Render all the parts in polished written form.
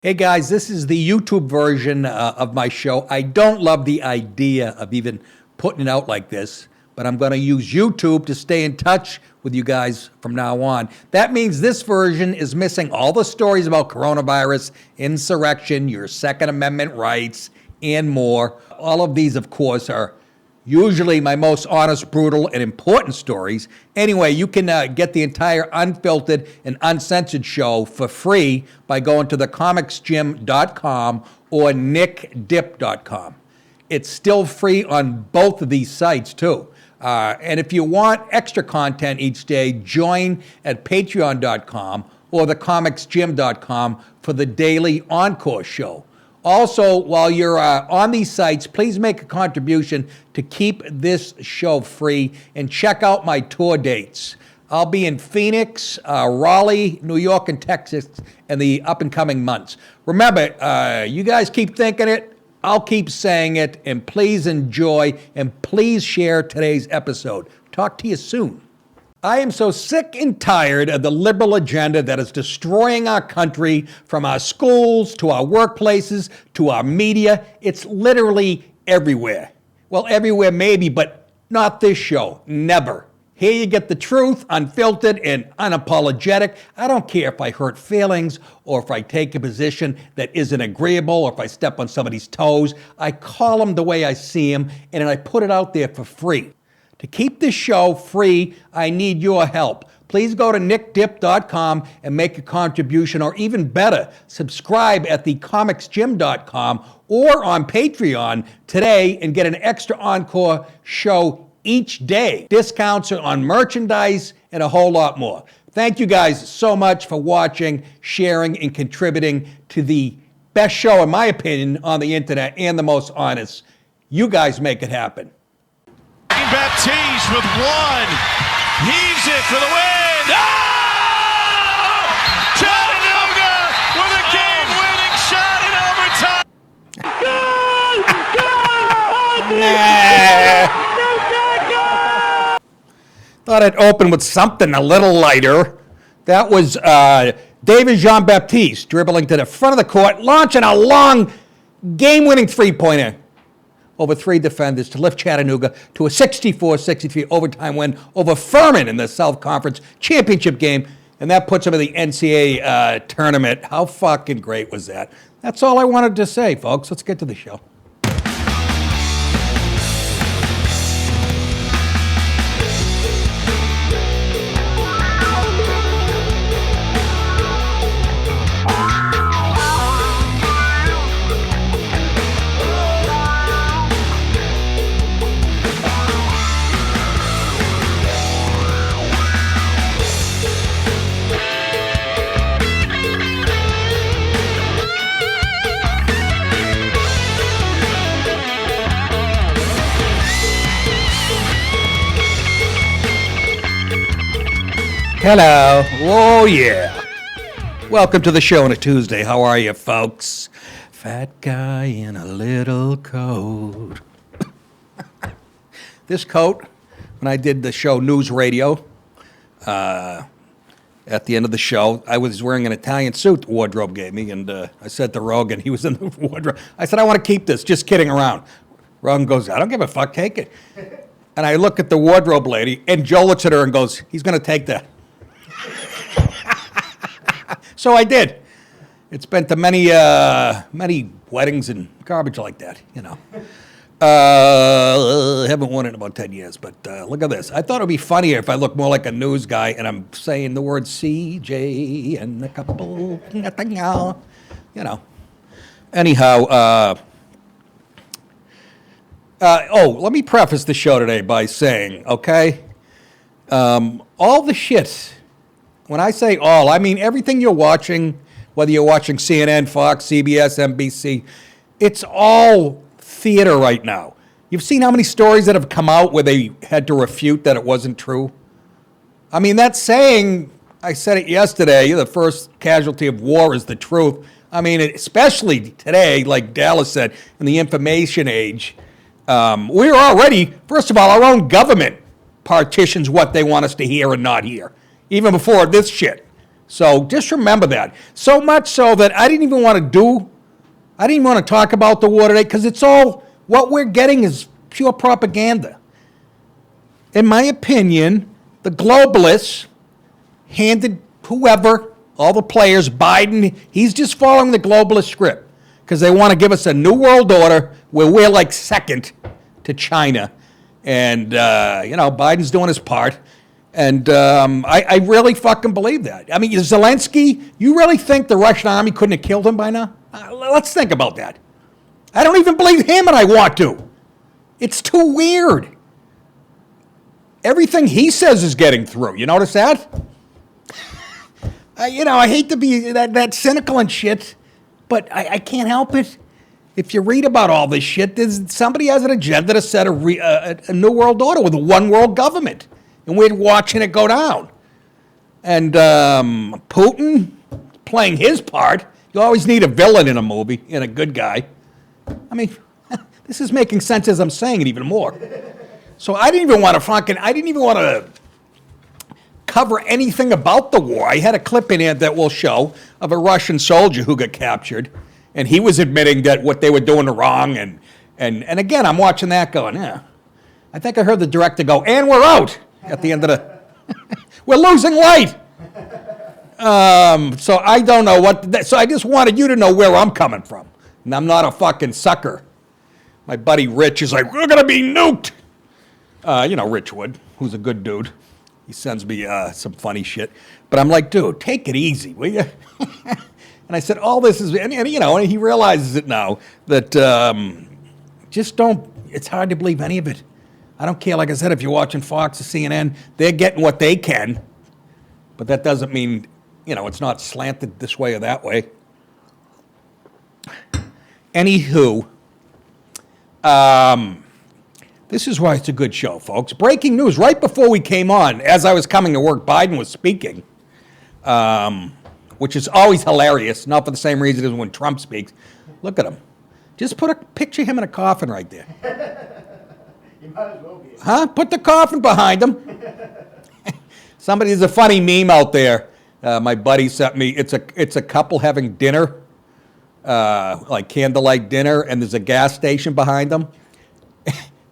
Hey guys, this is the YouTube version of my show. I don't love the idea of even putting it out like this, but I'm going to use YouTube to stay in touch with you guys from now on. That means this version is missing all the stories about coronavirus, insurrection, your Second Amendment rights, and more. All of these, of course, are usually my most honest, brutal, and important stories. Anyway, you can get the entire unfiltered and uncensored show for free by going to thecomicsgym.com or nickdip.com. It's still free on both of these sites, too. And if you want extra content each day, join at patreon.com or thecomicsgym.com for the daily Encore show. Also, while you're on these sites, please make a contribution to keep this show free and check out my tour dates. I'll be in Phoenix, Raleigh, New York, and Texas in the up-and-coming months. Remember, you guys keep thinking it, I'll keep saying it, and please enjoy, and please share today's episode. Talk to you soon. I am so sick and tired of the liberal agenda that is destroying our country, from our schools to our workplaces to our media. It's literally everywhere. Well, everywhere maybe, but not this show. Never. Here you get the truth, unfiltered and unapologetic. I don't care if I hurt feelings or if I take a position that isn't agreeable or if I step on somebody's toes. I call them the way I see them, and then I put it out there for free. To keep this show free, I need your help. Please go to nickdip.com and make a contribution, or even better, subscribe at thecomicsgym.com or on Patreon today and get an extra Encore show each day. Discounts on merchandise and a whole lot more. Thank you guys so much for watching, sharing, and contributing to the best show, in my opinion, on the internet and the most honest. You guys make it happen. Baptiste with one. Heaves it for the win. Oh! Chattanooga with a game-winning shot in overtime. Thought I'd open with something a little lighter. That was David Jean-Baptiste dribbling to the front of the court, launching a long game-winning three-pointer over three defenders to lift Chattanooga to a 64-63 overtime win over Furman in the South Conference Championship game, and that puts them in the NCAA tournament. How fucking great was that? That's all I wanted to say, folks. Let's get to the show. Hello. Oh, yeah. Welcome to the show on a Tuesday. How are you, folks? Fat guy in a little coat. This coat, when I did the show News Radio, at the end of the show, I was wearing an Italian suit the wardrobe gave me, and I said to Rogan, he was in the wardrobe, I said, I want to keep this, just kidding around. Rogan goes, I don't give a fuck, take it. And I look at the wardrobe lady, and Joe looks at her and goes, he's going to take that. So I did. It's been to many weddings and garbage like that, you know. Haven't worn it in about 10 years, but look at this. I thought it would be funnier if I looked more like a news guy and I'm saying the word CJ and a couple, nothing, you know. Anyhow, let me preface the show today by saying, okay, all the shit. When I say all, I mean everything you're watching, whether you're watching CNN, Fox, CBS, NBC, it's all theater right now. You've seen how many stories that have come out where they had to refute that it wasn't true? I mean, that saying, I said it yesterday, the first casualty of war is the truth. I mean, especially today, like Dallas said, in the information age, we're already, first of all, our own government partitions what they want us to hear and not hear, even before this shit. So just remember that. So much so that I didn't even want to talk about the war today because it's all, what we're getting is pure propaganda. In my opinion, the globalists handed whoever, all the players, Biden, he's just following the globalist script because they want to give us a new world order where we're like second to China. And, Biden's doing his part. And I really fucking believe that. I mean, Zelensky, you really think the Russian army couldn't have killed him by now? Let's think about that. I don't even believe him, and I want to. It's too weird. Everything he says is getting through. You notice that? I hate to be that cynical and shit, but I can't help it. If you read about all this shit, somebody has an agenda to set a new world order with a one world government. And we're watching it go down. And Putin playing his part. You always need a villain in a movie, and a good guy. I mean, this is making sense as I'm saying it even more. So I didn't even want to cover anything about the war. I had a clip in here that will show of a Russian soldier who got captured, and he was admitting that what they were doing was wrong. And again, I'm watching that going, yeah. I think I heard the director go, and we're out. At the end of the, we're losing light. So I don't know so I just wanted you to know where I'm coming from. And I'm not a fucking sucker. My buddy Rich is like, we're going to be nuked. Rich Wood, who's a good dude. He sends me some funny shit. But I'm like, dude, take it easy, will you? And I said, all this is, and he realizes it now, that just don't, it's hard to believe any of it. I don't care, like I said, if you're watching Fox or CNN, they're getting what they can. But that doesn't mean, it's not slanted this way or that way. Anywho, this is why it's a good show, folks. Breaking news, right before we came on, as I was coming to work, Biden was speaking, which is always hilarious, not for the same reason as when Trump speaks. Look at him. Just picture him in a coffin right there. You might as well be. Huh? Put the coffin behind him. There's a funny meme out there. My buddy sent me. It's a couple having dinner, like candlelight dinner, and there's a gas station behind them,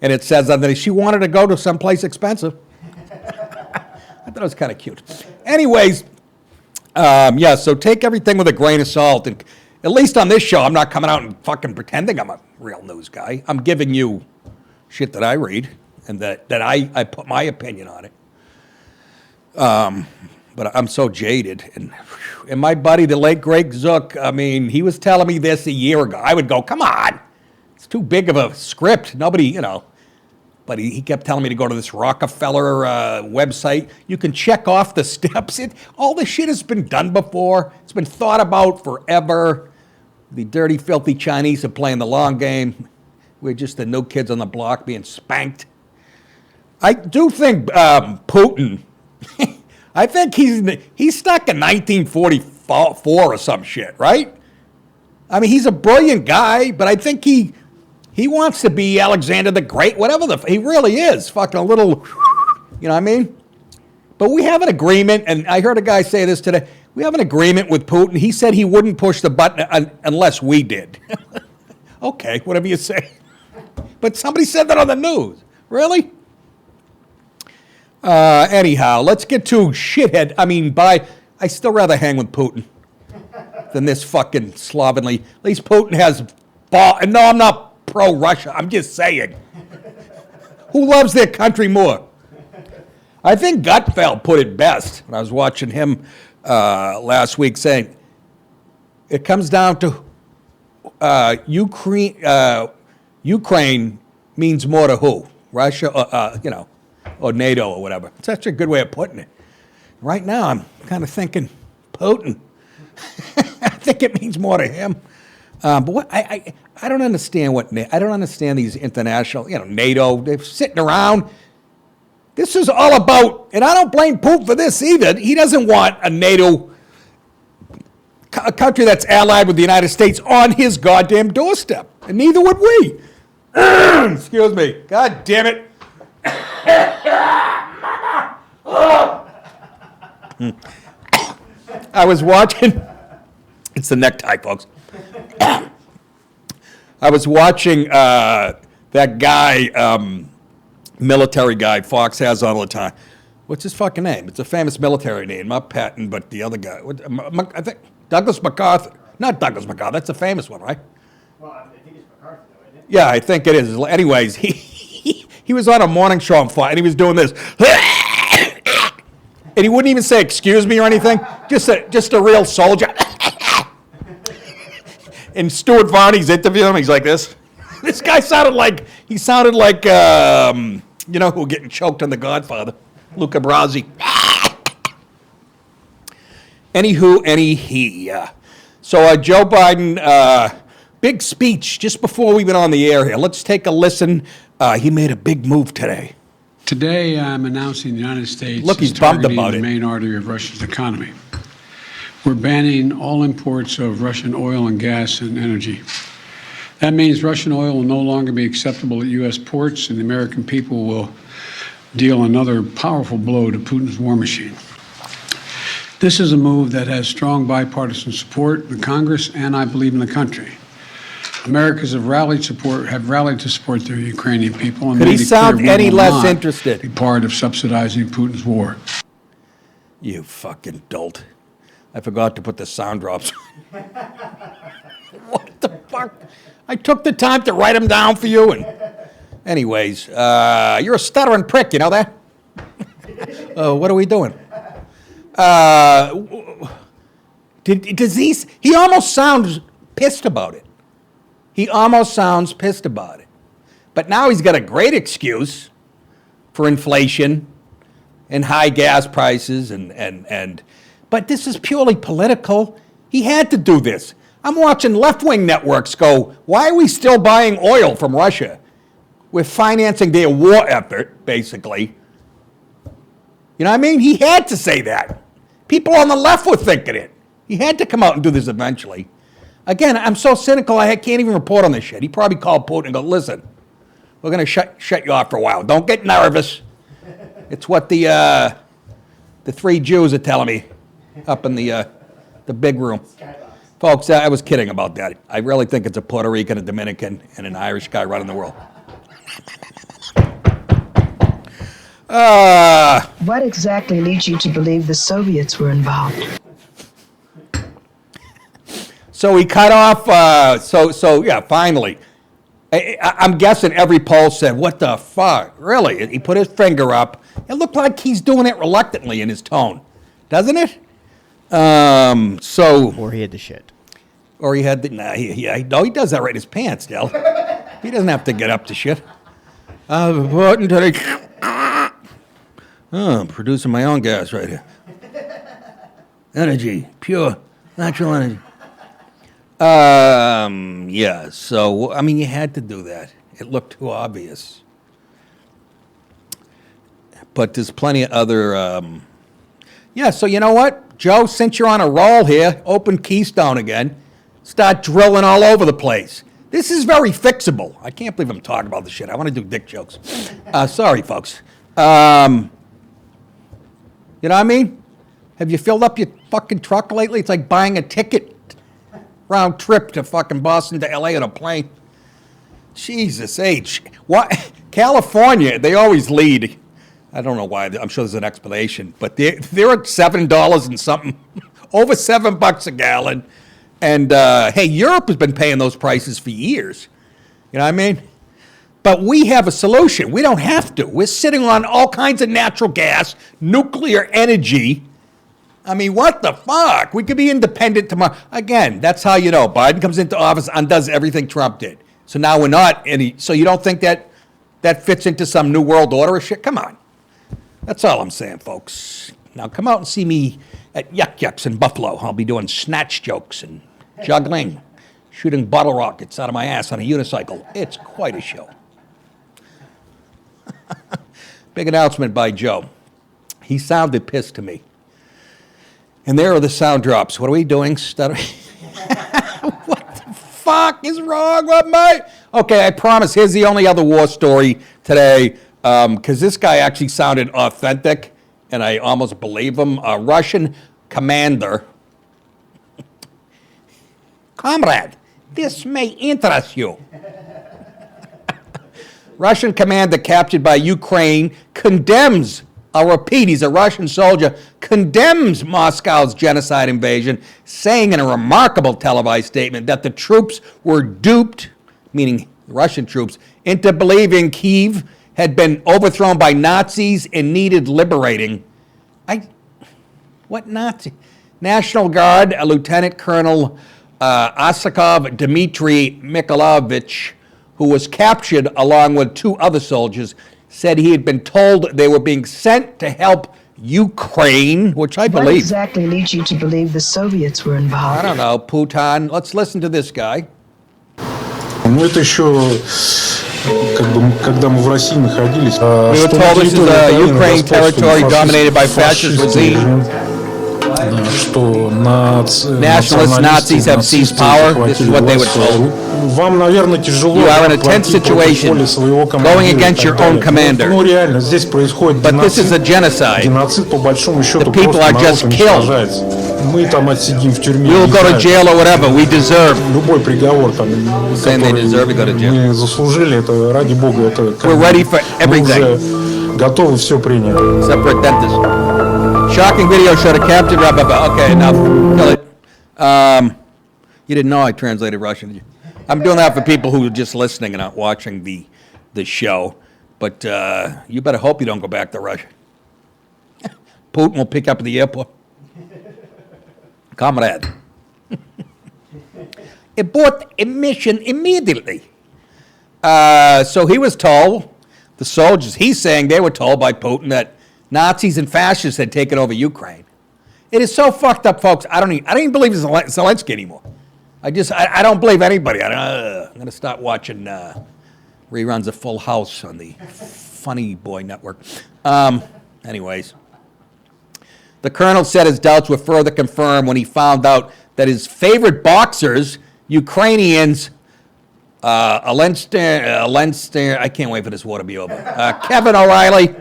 and it says underneath, she wanted to go to someplace expensive. I thought it was kind of cute. Anyways, so take everything with a grain of salt, and at least on this show, I'm not coming out and fucking pretending I'm a real news guy. I'm giving you shit that I read, and that I put my opinion on it. But I'm so jaded. And my buddy, the late Greg Zook, I mean, he was telling me this a year ago. I would go, come on. It's too big of a script. Nobody, But he kept telling me to go to this Rockefeller website. You can check off the steps. All this shit has been done before. It's been thought about forever. The dirty, filthy Chinese are playing the long game. We're just the new kids on the block being spanked. I do think Putin, I think he's stuck in 1944 or some shit, right? I mean, he's a brilliant guy, but I think he wants to be Alexander the Great, whatever he really is. Fucking a little, you know what I mean? But we have an agreement, and I heard a guy say this today. We have an agreement with Putin. He said he wouldn't push the button unless we did. Okay, whatever you say. But somebody said that on the news. Really? Anyhow, let's get to shithead. I still rather hang with Putin than this fucking slovenly. At least Putin has ball. No, I'm not pro-Russia. I'm just saying. Who loves their country more? I think Gutfeld put it best when I was watching him last week, saying it comes down to Ukraine means more to who? Russia, or NATO or whatever. It's such a good way of putting it. Right now, I'm kind of thinking Putin. I think it means more to him. But what I don't understand I don't understand these international, NATO. They're sitting around. This is all about, and I don't blame Putin for this either. He doesn't want a NATO, a country that's allied with the United States on his goddamn doorstep, and neither would we. Excuse me. God damn it. I was watching. It's the necktie, folks. I was watching that guy, military guy Fox has all the time. What's his fucking name? It's a famous military name, not Patton, but the other guy. I think Douglas MacArthur. Not Douglas MacArthur. That's a famous one, right? Well, I think it's McCarthy, though, isn't it? Yeah, I think it is. Anyways, he was on a morning show on Fox, and he was doing this. And he wouldn't even say excuse me or anything. Just a real soldier. And Stuart Varney's interviewing him. He's like this. This guy sounded like you know who getting choked on The Godfather, Luca Brasi. Anywho. So Joe Biden, big speech just before we went on the air here. Let's take a listen. He made a big move today. Today, I'm announcing the United States Look, he's is bummed targeting about the it. main artery of Russia's economy. We're banning all imports of Russian oil and gas and energy. That means Russian oil will no longer be acceptable at U.S. ports, and the American people will deal another powerful blow to Putin's war machine. This is a move that has strong bipartisan support in Congress and, I believe, in the country. Americans have rallied to support their Ukrainian people. And Could he made it sound clear we any will less not interested? Be part of subsidizing Putin's war. You fucking dolt. I forgot to put the sound drops. What the fuck? I took the time to write them down for you. And anyways, you're a stuttering prick, you know that? What are we doing? He almost sounds pissed about it. But now he's got a great excuse for inflation and high gas prices but this is purely political. He had to do this. I'm watching left-wing networks go, why are we still buying oil from Russia? We're financing their war effort, basically. You know what I mean? He had to say that. People on the left were thinking it. He had to come out and do this eventually. Again, I'm so cynical, I can't even report on this shit. He probably called Putin and go, listen, we're going to shut you off for a while. Don't get nervous. It's what the three Jews are telling me up in the big room. Folks, I was kidding about that. I really think it's a Puerto Rican, a Dominican, and an Irish guy running the world. What exactly leads you to believe the Soviets were involved? So he cut off, yeah, finally. I'm guessing every poll said, what the fuck? Really? He put his finger up. It looked like he's doing it reluctantly in his tone, doesn't it? Or he had the shit. Or he had the, he does that right in his pants, Del. He doesn't have to get up to shit. I'm producing my own gas right here. Energy, pure, natural energy. Yeah, so, I mean, you had to do that. It looked too obvious. But there's plenty of other, yeah, so you know what? Joe, since you're on a roll here, open Keystone again. Start drilling all over the place. This is very fixable. I can't believe I'm talking about this shit. I want to do dick jokes. Sorry, folks. You know what I mean? Have you filled up your fucking truck lately? It's like buying a ticket round trip to fucking Boston to LA on a plane. Jesus H. What? California, they always lead. I don't know why. I'm sure there's an explanation. But they're at $7 and something. Over $7 a gallon. And, hey, Europe has been paying those prices for years. You know what I mean? But we have a solution. We don't have to. We're sitting on all kinds of natural gas, nuclear energy. I mean, what the fuck? We could be independent tomorrow. Again, that's how you know. Biden comes into office, undoes everything Trump did. So now we're not any. So you don't think that fits into some new world order or shit? Come on. That's all I'm saying, folks. Now come out and see me at Yuck Yucks in Buffalo. I'll be doing snatch jokes and juggling, shooting bottle rockets out of my ass on a unicycle. It's quite a show. Big announcement by Joe. He sounded pissed to me. And there are the sound drops. What are we doing? Stuttering? What the fuck is wrong with me? Okay, I promise. Here's the only other war story today, because this guy actually sounded authentic, and I almost believe him. A Russian commander Comrade, this may interest you. Russian commander captured by Ukraine condemns, I'll repeat, he's a Russian soldier, condemns Moscow's genocide invasion, saying in a remarkable televised statement that the troops were duped, meaning Russian troops, into believing Kyiv had been overthrown by Nazis and needed liberating. What Nazi? National Guard, Lieutenant Colonel Asakov Dmitry Mikhailovich, who was captured along with 2 other soldiers, said he had been told they were being sent to help Ukraine, which I What believe. exactly leads you to believe the Soviets were involved? I don't know, Putin. Let's listen to this guy. Ну, это еще, как бы, когда мы в России находились. We were told this is a Ukraine territory dominated by fascist regime. Что Nationalist Nazis have seized power. This is what they were told. Вам, наверное, тяжело. You are in a tense situation, going against your own commander. Ну, реально, здесь происходит But this is a genocide. геноцид, по большому счету, The people просто are народ just killed. уничтожается. Мы там отсидим в тюрьме. We will не go to знаю, jail or whatever. We deserve. любой приговор, там, Saying they deserve to go to jail. мы заслужили, это ради бога, это как We're бы ready for мы everything. уже готовы все принять. Separate dentist. Shocking video showed a captured rabbi. Okay, enough. Kill it. You didn't know I translated Russian, did you? I'm doing that for people who are just listening and not watching the show. But you better hope you don't go back to Russia. Putin will pick up at the airport. Comrade. Abort mission immediately. So he was told, the soldiers, he's saying they were told by Putin that Nazis and fascists had taken over Ukraine. It is so fucked up, folks. I don't even believe it's Zelensky anymore. I don't believe anybody. I'm going to start watching reruns of Full House on the Funny Boy Network. Anyways, the colonel said his doubts were further confirmed when he found out that his favorite boxers, Ukrainians, Lenster, I can't wait for this war to be over. Kevin O'Reilly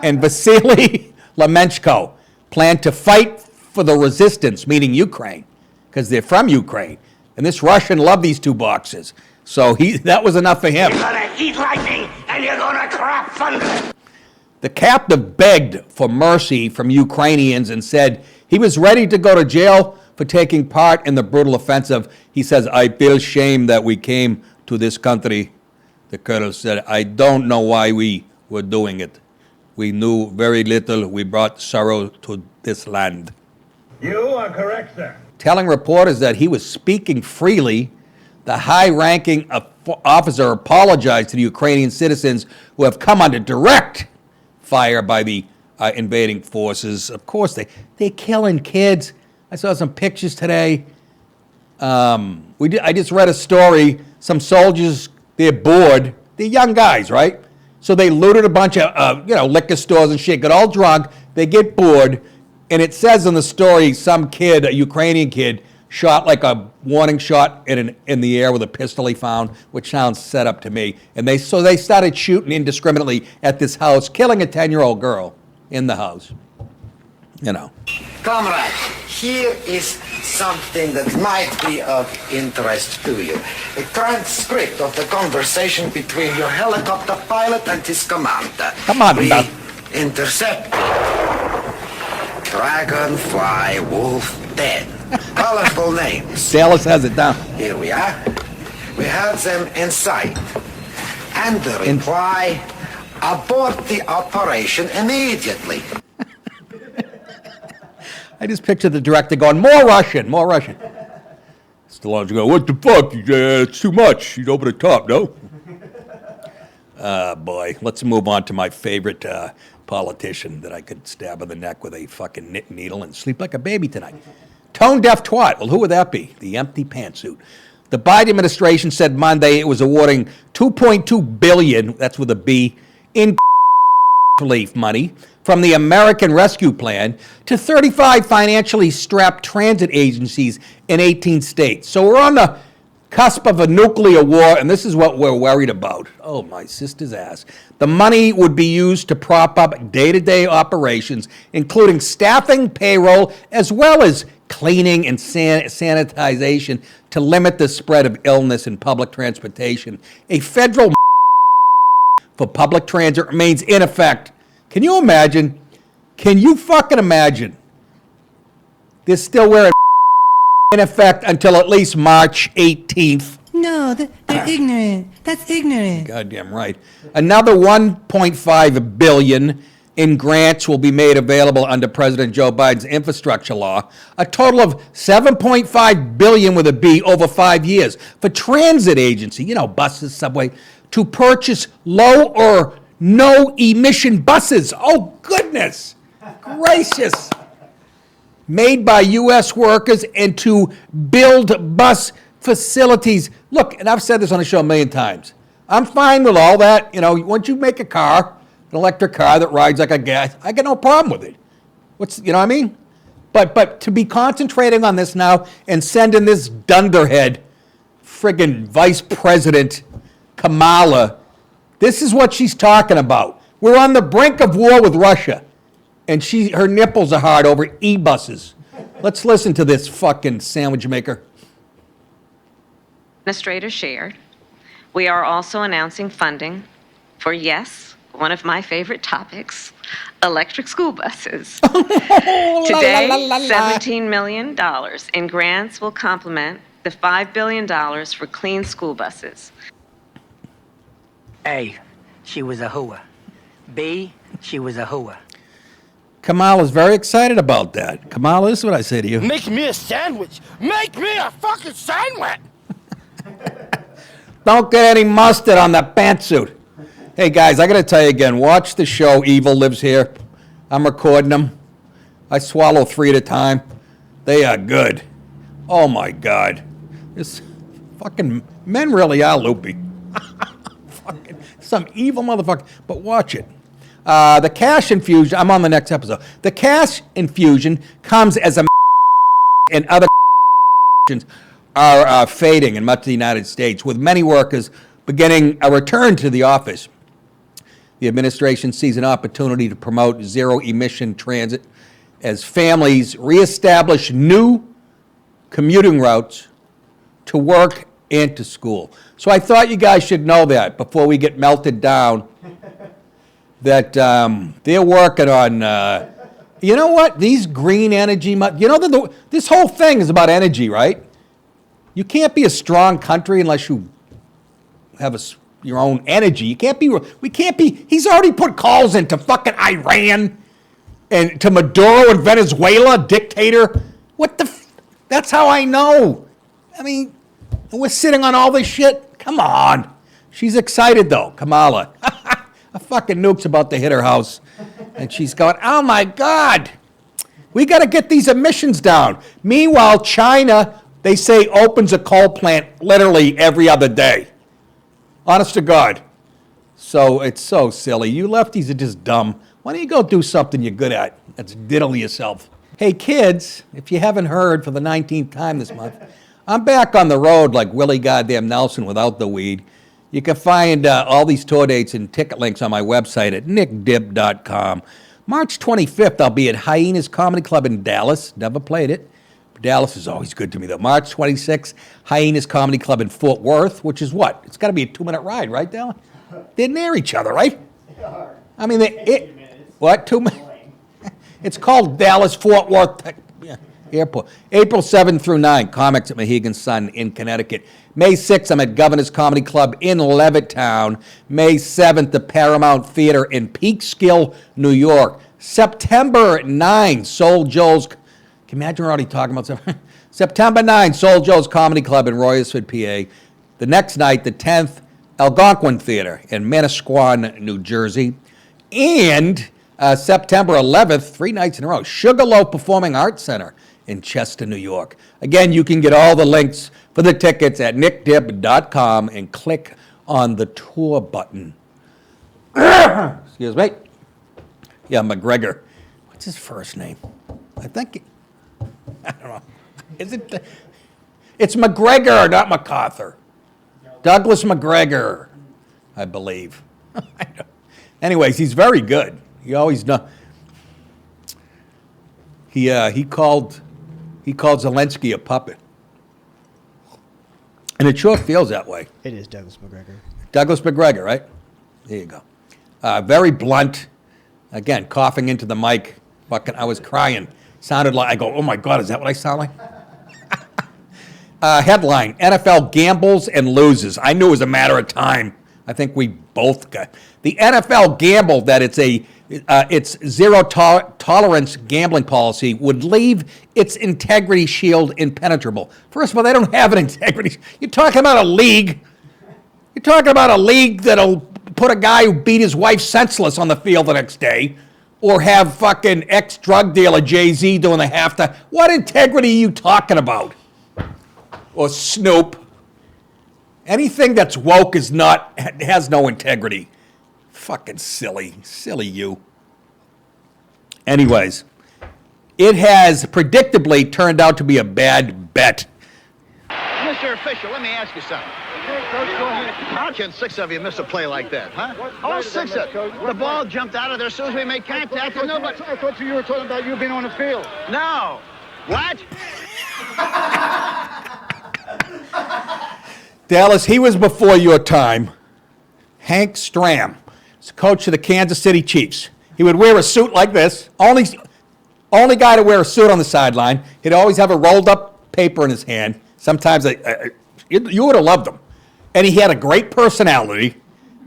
and Vasily Lemenchko plan to fight for the resistance, meaning Ukraine, because they're from Ukraine. And this Russian loved these 2 boxers. So that was enough for him. You're gonna eat lightning and you're gonna crap thunder. The captive begged for mercy from Ukrainians and said he was ready to go to jail for taking part in the brutal offensive. He says, I feel shame that we came to this country. The colonel said, I don't know why we were doing it. We knew very little. We brought sorrow to this land. You are correct, sir. Telling reporters that he was speaking freely, the high-ranking officer apologized to the Ukrainian citizens who have come under direct fire by the invading forces. Of course, they're killing kids. I saw some pictures today. I just read a story. Some soldiers, they're bored. They're young guys, right? So they looted a bunch of liquor stores and shit, got all drunk. They get bored. And it says in the story, some kid, a Ukrainian kid, shot like a warning shot in the air with a pistol he found, which sounds set up to me. And they started shooting indiscriminately at this house, killing a 10-year-old girl in the house. You know. Comrade, here is something that might be of interest to you. A transcript of the conversation between your helicopter pilot and his commander. Come on, we Doc. intercepted Dragonfly Wolf 10. Colorful names. Dallas has it down. Here we are. We have them in sight. And the reply, abort the operation immediately. I just picture the director going, more Russian, more Russian. Stallone's going, what the fuck? It's too much. He's over the top, no? Boy, let's move on to my favorite politician that I could stab in the neck with a fucking knit needle and sleep like a baby tonight. Tone-deaf twat. Well, who would that be? The empty pantsuit. The Biden administration said Monday it was awarding $2.2 billion, that's with a B, in relief money from the American Rescue Plan to 35 financially strapped transit agencies in 18 states. So we're on the cusp of a nuclear war, and this is what we're worried about. Oh, my sister's ass. The money would be used to prop up day-to-day operations, including staffing, payroll, as well as cleaning and sanitization to limit the spread of illness in public transportation. A federal for public transit remains in effect. Can you imagine? Can you fucking imagine? They're still wearing in effect until at least March 18th. No, they're ignorant. That's ignorant. Goddamn right. Another $1.5 billion in grants will be made available under President Joe Biden's infrastructure law. A total of $7.5 billion with a B over 5 years for transit agency, you know, buses, subway, to purchase low or no emission buses. Oh, goodness gracious. Made by U.S. workers and to build bus facilities. Look, and I've said this on the show a million times. I'm fine with all that. You know, once you make a car, an electric car that rides like a gas, I got no problem with it. You know what I mean? But to be concentrating on this now and sending this dunderhead, friggin' Vice President Kamala, this is what she's talking about. We're on the brink of war with Russia, and her nipples are hard over e-buses. Let's listen to this fucking sandwich maker. Administrator shared. We are also announcing funding for, yes, one of my favorite topics, electric school buses. Today, $17 million in grants will complement the $5 billion for clean school buses. A, she was a hooah. B, she was a hooah. Kamala's very excited about that. Kamala, this is what I say to you. Make me a sandwich. Make me a fucking sandwich. Don't get any mustard on that pantsuit. Hey, guys, I got to tell you again, watch the show Evil Lives Here. I'm recording them. I swallow 3 at a time. They are good. Oh, my God. This fucking men really are loopy. Fucking some evil motherfucker. But watch it. The cash infusion, I'm on the next episode. The cash infusion comes as a and other are fading in much of the United States, with many workers beginning a return to the office. The administration sees an opportunity to promote zero-emission transit as families reestablish new commuting routes to work and to school. So I thought you guys should know that before we get melted down, that they're working on, you know what, these green energy, this whole thing is about energy, right? You can't be a strong country unless you have your own energy. We can't be, he's already put calls into fucking Iran and to Maduro in Venezuela, dictator. That's how I know. I mean, we're sitting on all this shit. Come on. She's excited though, Kamala. A fucking nuke's about to hit her house. And she's going, oh my God, we got to get these emissions down. Meanwhile, China, they say, opens a coal plant literally every other day. Honest to God. So it's so silly. You lefties are just dumb. Why don't you go do something you're good at? That's diddle yourself. Hey, kids, if you haven't heard for the 19th time this month, I'm back on the road like Willie Goddamn Nelson without the weed. You can find all these tour dates and ticket links on my website at nickdib.com. March 25th, I'll be at Hyenas Comedy Club in Dallas. Never played it. Dallas is always good to me, though. March 26th, Hyenas Comedy Club in Fort Worth, which is what? It's got to be a 2-minute ride, right, Dallas? They're near each other, right? I mean, what? 2 minutes? It's called Dallas Fort Worth Airport. April 7th through 9th, comics at Mohegan Sun in Connecticut. May 6th, I'm at Governor's Comedy Club in Levittown. May 7th, the Paramount Theater in Peekskill, New York. September 9th, Soul Joe's. Can you imagine we're already talking about something? September 9th, Soul Joe's Comedy Club in Royersford, PA. The next night, the 10th, Algonquin Theater in Manasquan, New Jersey. And September 11th, 3 nights in a row, Sugarloaf Performing Arts Center in Chester, New York. Again, you can get all the links for the tickets at nickdib.com and click on the tour button. Excuse me. Yeah, McGregor. What's his first name? I think, I don't know. Is it? It's McGregor, not MacArthur. Douglas McGregor, I believe. Anyways, he's very good. He always know. He called He called Zelensky a puppet. And it sure feels that way. It is Douglas McGregor. Douglas McGregor, right? There you go. Very blunt. Again, coughing into the mic. Fucking, I was crying. Sounded like, I go, oh my God, is that what I sound like? Headline, NFL gambles and loses. I knew it was a matter of time. I think we both got. The NFL gambled that its zero tolerance gambling policy would leave its integrity shield impenetrable. First of all, they don't have an integrity. You're talking about a league. You're talking about a league that'll put a guy who beat his wife senseless on the field the next day, or have fucking ex-drug dealer Jay-Z doing the halftime. What integrity are you talking about? Or Snoop. Anything that's woke has no integrity. Fucking silly. Silly you. Anyways, it has predictably turned out to be a bad bet. Mr. Official, let me ask you something. How can 6 of you miss a play like that, huh? All 6 of you. The ball jumped out of there as soon as we made contact. And nobody... I thought you were talking about you being on the field. No. What? Dallas, he was before your time. Hank Stram, coach of the Kansas City Chiefs. He would wear a suit like this. Only guy to wear a suit on the sideline. He'd always have a rolled up paper in his hand. Sometimes you would have loved him. And he had a great personality.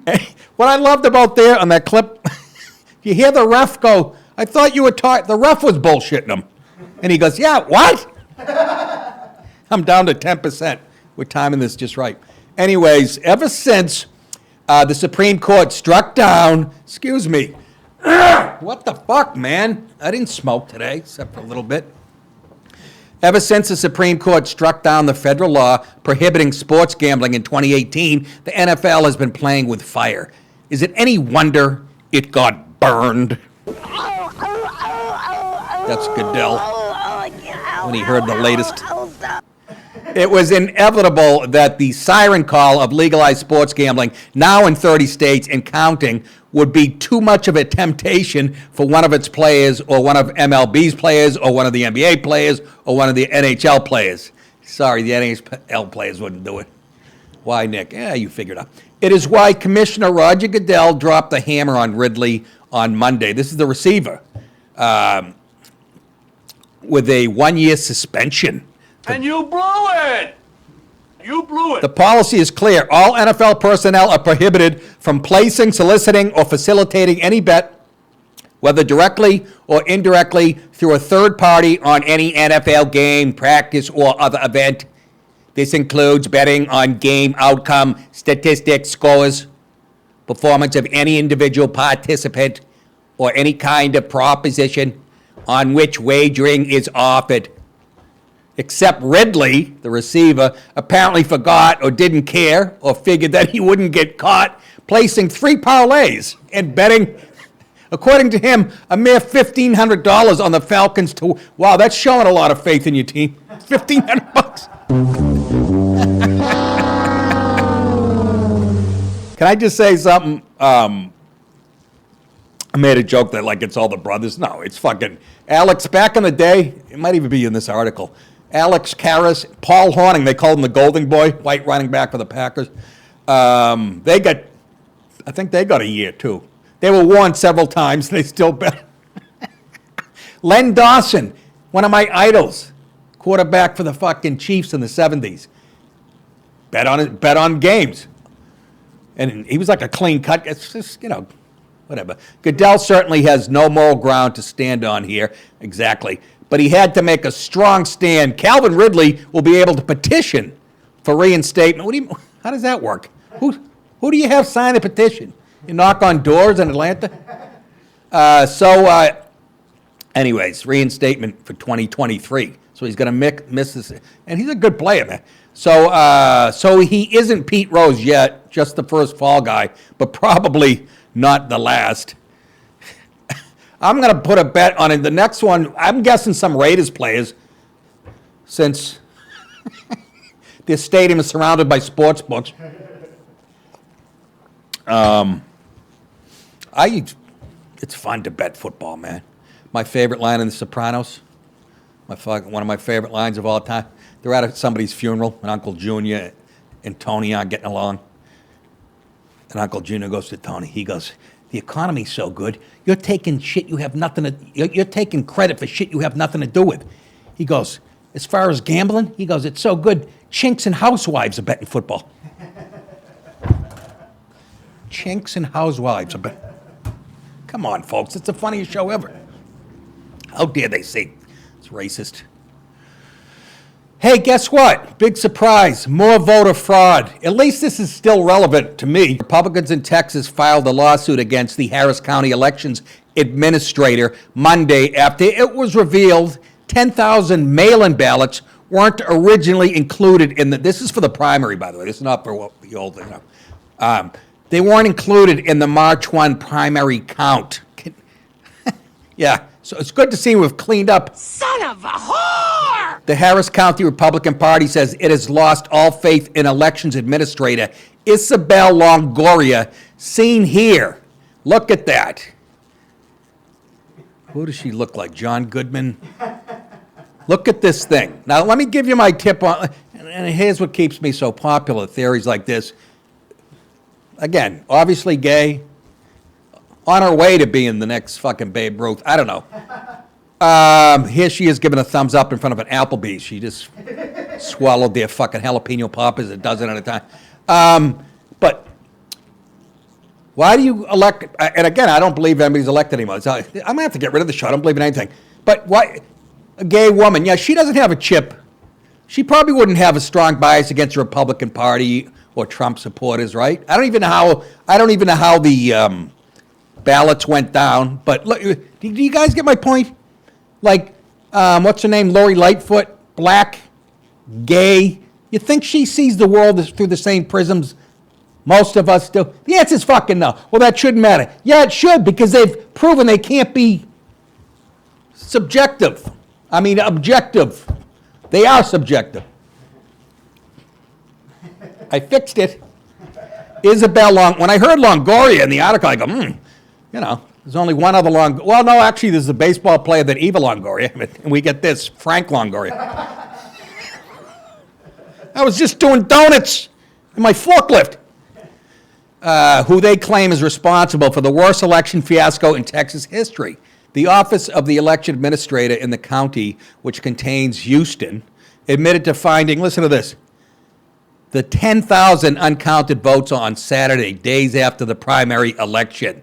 And what I loved about there on that clip, you hear the ref go, I thought you were talking, the ref was bullshitting him. And he goes, yeah, what? I'm down to 10%. We're timing this just right. Anyways, ever since the Supreme Court struck down, excuse me, what the fuck, man? I didn't smoke today, except for a little bit. Ever since the Supreme Court struck down the federal law prohibiting sports gambling in 2018, the NFL has been playing with fire. Is it any wonder it got burned? That's Goodell when he heard the latest. It was inevitable that the siren call of legalized sports gambling, now in 30 states and counting, would be too much of a temptation for one of its players, or one of MLB's players, or one of the NBA players, or one of the NHL players. Sorry, the NHL players wouldn't do it. Why, Nick? You figured out. It is why Commissioner Roger Goodell dropped the hammer on Ridley on Monday. This is the receiver, with a 1-year suspension. And you blew it! You blew it! The policy is clear. All NFL personnel are prohibited from placing, soliciting, or facilitating any bet, whether directly or indirectly, through a third party on any NFL game, practice, or other event. This includes betting on game outcome, statistics, scores, performance of any individual participant, or any kind of proposition on which wagering is offered. Except Ridley, the receiver, apparently forgot or didn't care or figured that he wouldn't get caught placing 3 parlays and betting, according to him, a mere $1,500 on the Falcons to, wow, that's showing a lot of faith in your team. $1,500. Can I just say something? I made a joke that like it's all the brothers. No, it's fucking Alex. Back in the day, it might even be in this article. Alex Karras, Paul Hornung, they called him the Golden Boy, white running back for the Packers. I think they got a year too. They were warned several times. They still bet. Len Dawson, one of my idols, quarterback for the fucking Chiefs in the 70s. Bet on games. And he was like a clean cut. It's just, whatever. Goodell certainly has no moral ground to stand on here. Exactly. But he had to make a strong stand. Calvin Ridley will be able to petition for reinstatement. How does that work? Who do you have sign a petition? You knock on doors in Atlanta? Anyways, reinstatement for 2023. So he's going to miss this. And he's a good player, man. So he isn't Pete Rose yet, just the first fall guy, but probably not the last. I'm going to put a bet on it. The next one, I'm guessing some Raiders players, since their stadium is surrounded by sports books. It's fun to bet football, man. My favorite line in The Sopranos, One of my favorite lines of all time. They're at somebody's funeral, and Uncle Junior and Tony aren't getting along. And Uncle Junior goes to Tony. He goes, "The economy's so good. You're taking shit you have nothing to. You're taking credit for shit you have nothing to do with." He goes, "As far as gambling," he goes, "it's so good. Chinks and housewives are betting football." Chinks and housewives are betting. Come on, folks. It's the funniest show ever. How dare they say it's racist? Hey, guess what? Big surprise. More voter fraud. At least this is still relevant to me. Republicans in Texas filed a lawsuit against the Harris County Elections Administrator Monday after it was revealed 10,000 mail-in ballots weren't originally included in the... This is for the primary, by the way. This is not for the old thing. No. They weren't included in the March 1 primary count. Yeah, so it's good to see we've cleaned up. Son of a whore! The Harris County Republican Party says it has lost all faith in elections administrator Isabel Longoria, seen here. Look at that. Who does she look like? John Goodman? Look at this thing. Now, let me give you my tip on, and here's what keeps me so popular, theories like this. Again, obviously gay, on her way to being the next fucking Babe Ruth. I don't know. Here she is giving a thumbs up in front of an Applebee's. She just swallowed their fucking jalapeno poppers a dozen at a time. But why do you elect, and again, I don't believe anybody's elected anymore. So I'm going to have to get rid of the show. I don't believe in anything. But why, a gay woman, yeah, she doesn't have a chip. She probably wouldn't have a strong bias against the Republican Party or Trump supporters, right? I don't even know how the ballots went down. But look, do you guys get my point? Like, what's her name? Lori Lightfoot, black, gay. You think she sees the world through the same prisms most of us do? The answer is fucking no. Well, that shouldn't matter. Yeah, it should, because they've proven they can't be subjective. I mean, objective. They are subjective. I fixed it. Isabel when I heard Longoria in the article, I go, you know, there's only one other well, no, actually, there's a baseball player that Eva Longoria, and we get this, Frank Longoria. I was just doing donuts in my forklift. Who they claim is responsible for the worst election fiasco in Texas history. The Office of the Election Administrator in the county, which contains Houston, admitted to finding, listen to this, the 10,000 uncounted votes on Saturday, days after the primary election.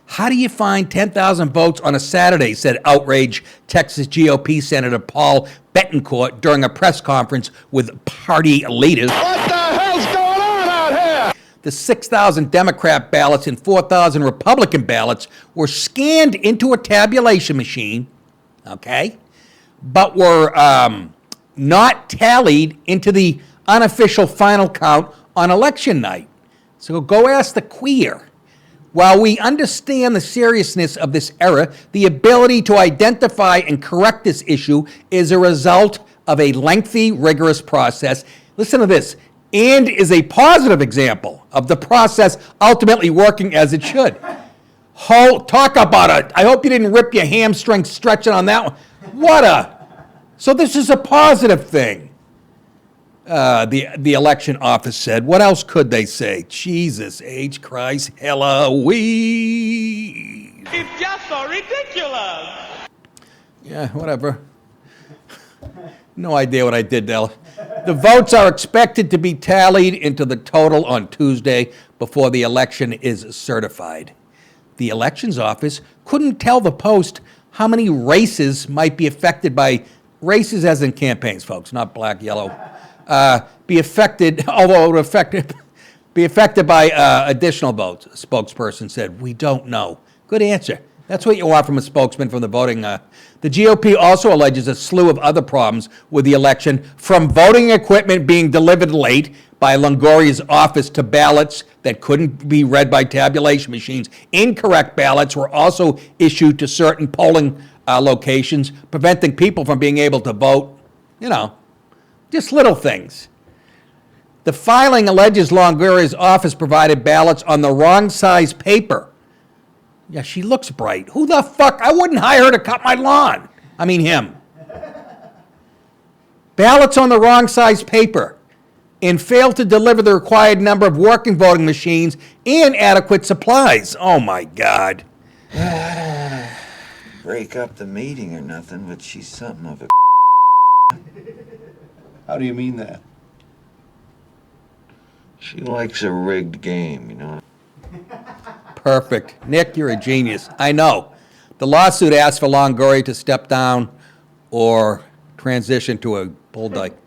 How do you find 10,000 votes on a Saturday, said outraged Texas GOP Senator Paul Betancourt during a press conference with party leaders. What the hell's going on out here? The 6,000 Democrat ballots and 4,000 Republican ballots were scanned into a tabulation machine, okay, but were not tallied into the unofficial final count on election night. So go ask the queer. While we understand the seriousness of this error, the ability to identify and correct this issue is a result of a lengthy, rigorous process. Listen to this. And is a positive example of the process ultimately working as it should. Talk about it. I hope you didn't rip your hamstring stretching on that one. So this is a positive thing. The election office said. What else could they say? Jesus H. Christ, Halloween. It's just so ridiculous. Yeah, whatever. No idea what I did there. The votes are expected to be tallied into the total on Tuesday before the election is certified. The elections office couldn't tell the Post how many races might be affected by races, as in campaigns, folks, not black, yellow. Be affected by additional votes, a spokesperson said. We don't know. Good answer. That's what you want from a spokesman from the voting. The GOP also alleges a slew of other problems with the election, from voting equipment being delivered late by Longoria's office to ballots that couldn't be read by tabulation machines. Incorrect ballots were also issued to certain polling locations, preventing people from being able to vote. You know, just little things. The filing alleges Longoria's office provided ballots on the wrong size paper. Yeah, she looks bright. Who the fuck? I wouldn't hire her to cut my lawn. I mean him. ballots on the wrong size paper, and failed to deliver the required number of working voting machines and adequate supplies. Oh my God. I don't want to break up the meeting or nothing, but she's something of a. How do you mean that? She likes a rigged game, you know. Perfect. Nick, you're a genius. I know. The lawsuit asked for Longoria to step down or transition to a bull dyke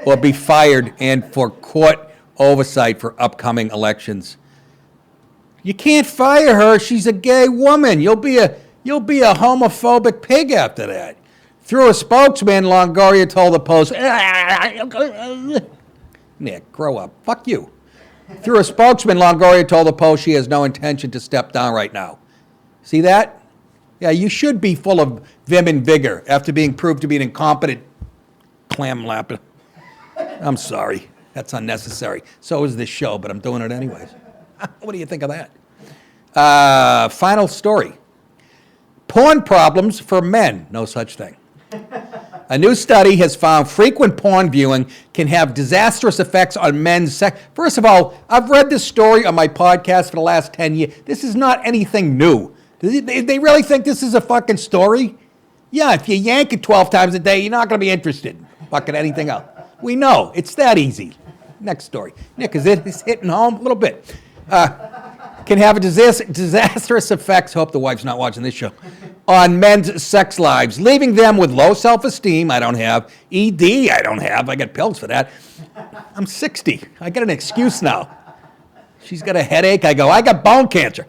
or be fired and for court oversight for upcoming elections. You can't fire her. She's a gay woman. You'll be a homophobic pig after that. Through a spokesman, Longoria told the Post, Nick, grow up. Fuck you. Through a spokesman, Longoria told the Post she has no intention to step down right now. See that? Yeah, you should be full of vim and vigor after being proved to be an incompetent clam lapper. I'm sorry. That's unnecessary. So is this show, but I'm doing it anyways. What do you think of that? Final story. Porn problems for men. No such thing. A new study has found frequent porn viewing can have disastrous effects on men's sex. First of all, I've read this story on my podcast for the last 10 years. This is not anything new. They really think this is a fucking story? Yeah, if you yank it 12 times a day, you're not going to be interested in fucking anything else. We know. It's that easy. Next story. Nick, is it hitting home? A little bit. Can have a disastrous effects, hope the wife's not watching this show, on men's sex lives, leaving them with low self-esteem. I don't have. ED, I don't have. I got pills for that. I'm 60. I got an excuse now. She's got a headache. I go, I got bone cancer.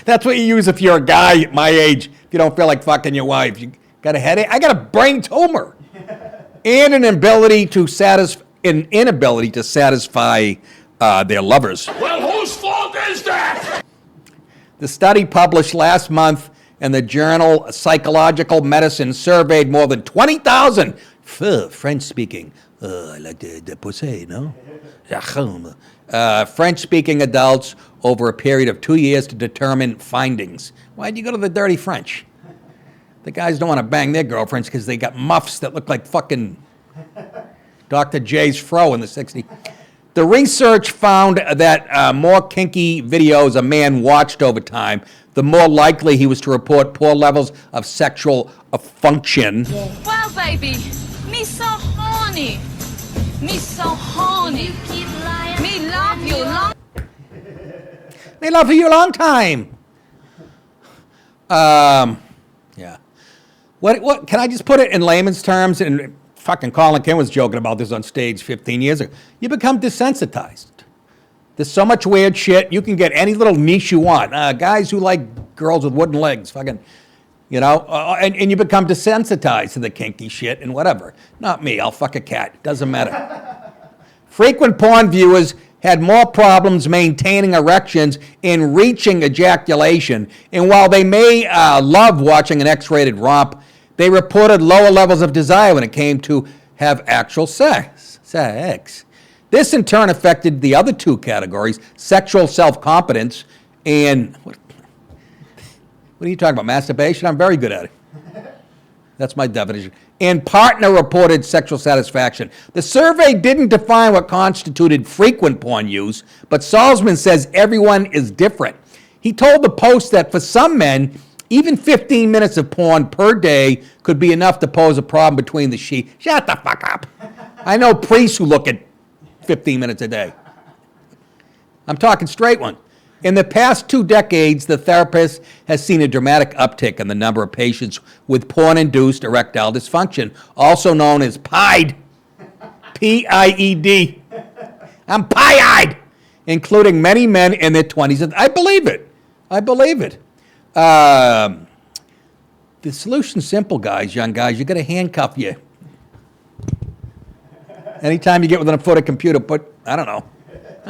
That's what you use if you're a guy my age, if you don't feel like fucking your wife. You got a headache? I got a brain tumor. And an inability to satisfy their lovers. Well, whose fault is that? The study published last month in the journal Psychological Medicine surveyed more than 20,000 French-speaking, I like the pussy, no? French-speaking adults over a period of 2 years to determine findings. Why'd you go to the dirty French? The guys don't want to bang their girlfriends because they got muffs that look like fucking Dr. J's fro in the 60s. The research found that more kinky videos a man watched over time, the more likely he was to report poor levels of sexual function. Well, baby, me so horny. Me so horny. Me love you long. Me love you a long time. Yeah. What? Can I just put it in layman's terms? And fucking Colin Kim was joking about this on stage 15 years ago. You become desensitized. There's so much weird shit. You can get any little niche you want. Guys who like girls with wooden legs, fucking, you know, and you become desensitized to the kinky shit and whatever. Not me. I'll fuck a cat. Doesn't matter. Frequent porn viewers had more problems maintaining erections and reaching ejaculation. And while they may love watching an X-rated romp, they reported lower levels of desire when it came to have actual sex. This in turn affected the other two categories, sexual self-competence and, what are you talking about, masturbation? I'm very good at it. That's my definition. And partner-reported sexual satisfaction. The survey didn't define what constituted frequent porn use, but Salzman says everyone is different. He told the Post that for some men, even 15 minutes of porn per day could be enough to pose a problem between the sheets. Shut the fuck up. I know priests who look at 15 minutes a day. I'm talking straight one. In the past 2 decades, the therapist has seen a dramatic uptick in the number of patients with porn-induced erectile dysfunction, also known as PIED, P-I-E-D. I'm pie-eyed, including many men in their 20s. I believe it. I believe it. The solution's simple, guys, young guys. You got to handcuff you. Anytime you get within a foot of computer, put, I don't know.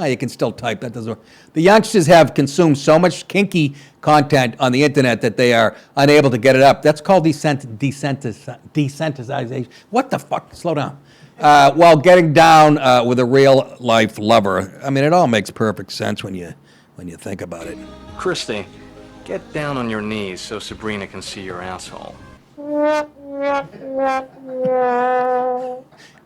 You can still type. That doesn't work. The youngsters have consumed so much kinky content on the internet that they are unable to get it up. That's called desensitization. What the fuck? Slow down. While getting down with a real-life lover. I mean, it all makes perfect sense when you think about it. Christy, get down on your knees so Sabrina can see your asshole.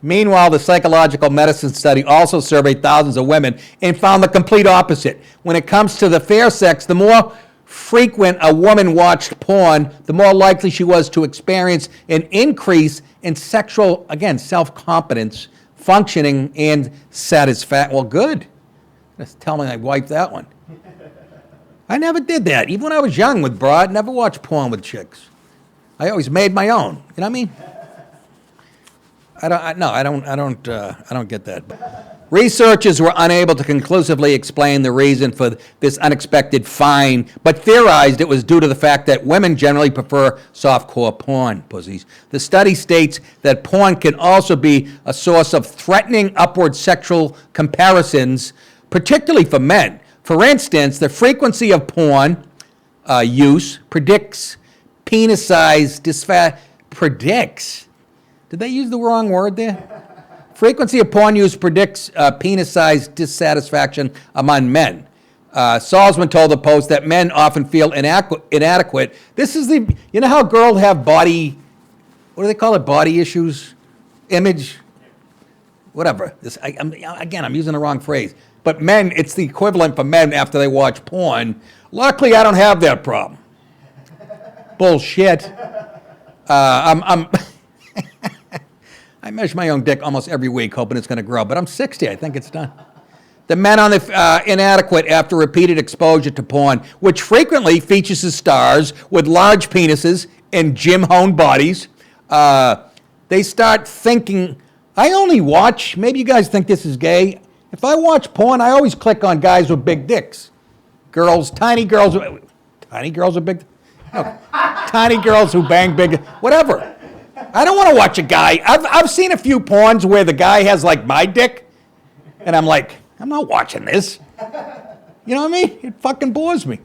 Meanwhile, the psychological medicine study also surveyed thousands of women and found the complete opposite. When it comes to the fair sex, the more frequent a woman watched porn, the more likely she was to experience an increase in sexual, again, self-confidence, functioning, and satisfaction. Well, good. Just tell me I wiped that one. I never did that. Even when I was young with broad, never watched porn with chicks. I always made my own. You know what I mean? I don't get that. Researchers were unable to conclusively explain the reason for this unexpected find, but theorized it was due to the fact that women generally prefer softcore porn, pussies. The study states that porn can also be a source of threatening upward sexual comparisons, particularly for men. For instance, the frequency of porn use predicts penis size predicts. Did they use the wrong word there? Frequency of porn use predicts penis size dissatisfaction among men. Salzman told the Post that men often feel inadequate. This is you know how girls have body, what do they call it, body issues? Image? Whatever. I'm using the wrong phrase. But men, it's the equivalent for men after they watch porn. Luckily, I don't have that problem. Bullshit. I measure my own dick almost every week, hoping it's going to grow. But I'm 60. I think it's done. The men are inadequate after repeated exposure to porn, which frequently features the stars with large penises and gym-honed bodies. They start thinking, I only watch, maybe you guys think this is gay. If I watch porn, I always click on guys with big dicks. Girls, tiny girls with big, no, tiny girls who bang big, whatever. I don't want to watch a guy. I've seen a few porns where the guy has like my dick, and I'm like, I'm not watching this. You know what I mean? It fucking bores me.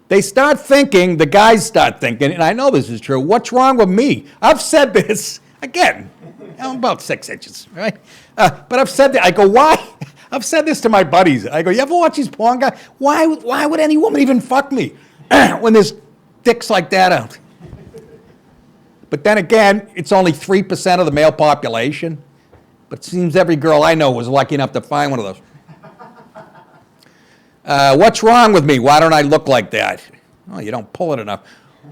They start thinking, the guys start thinking, and I know this is true, what's wrong with me? I've said this, again, I'm about 6 inches, right? But I've said that, I go, why? I've said this to my buddies. I go, you ever watch these porn guys? Why would any woman even fuck me when there's dicks like that out? But then again, it's only 3% of the male population. But it seems every girl I know was lucky enough to find one of those. What's wrong with me? Why don't I look like that? Oh, you don't pull it enough.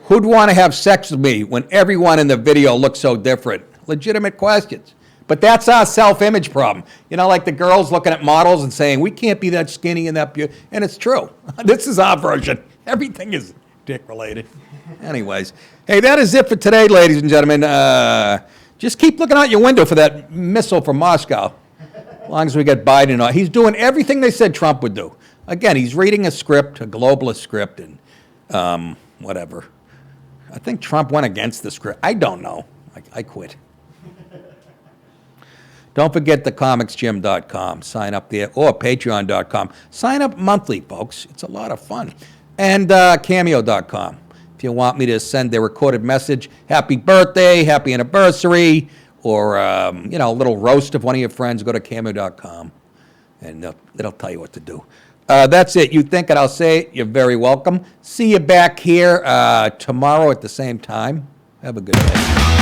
Who'd want to have sex with me when everyone in the video looks so different? Legitimate questions. But that's our self-image problem. You know, like the girls looking at models and saying, we can't be that skinny and that beautiful. And it's true. This is our version. Everything is dick-related. Anyways, hey, that is it for today, ladies and gentlemen. Just keep looking out your window for that missile from Moscow. As long as we get Biden on. He's doing everything they said Trump would do. Again, he's reading a script, a globalist script, and whatever. I think Trump went against the script. I don't know. I quit. Don't forget thecomicsgym.com. Sign up there, or patreon.com. Sign up monthly, folks. It's a lot of fun. And cameo.com. If you want me to send a recorded message, happy birthday, happy anniversary, or a little roast of one of your friends, go to cameo.com, and it'll tell you what to do. That's it. You think it, I'll say it. You're very welcome. See you back here tomorrow at the same time. Have a good day.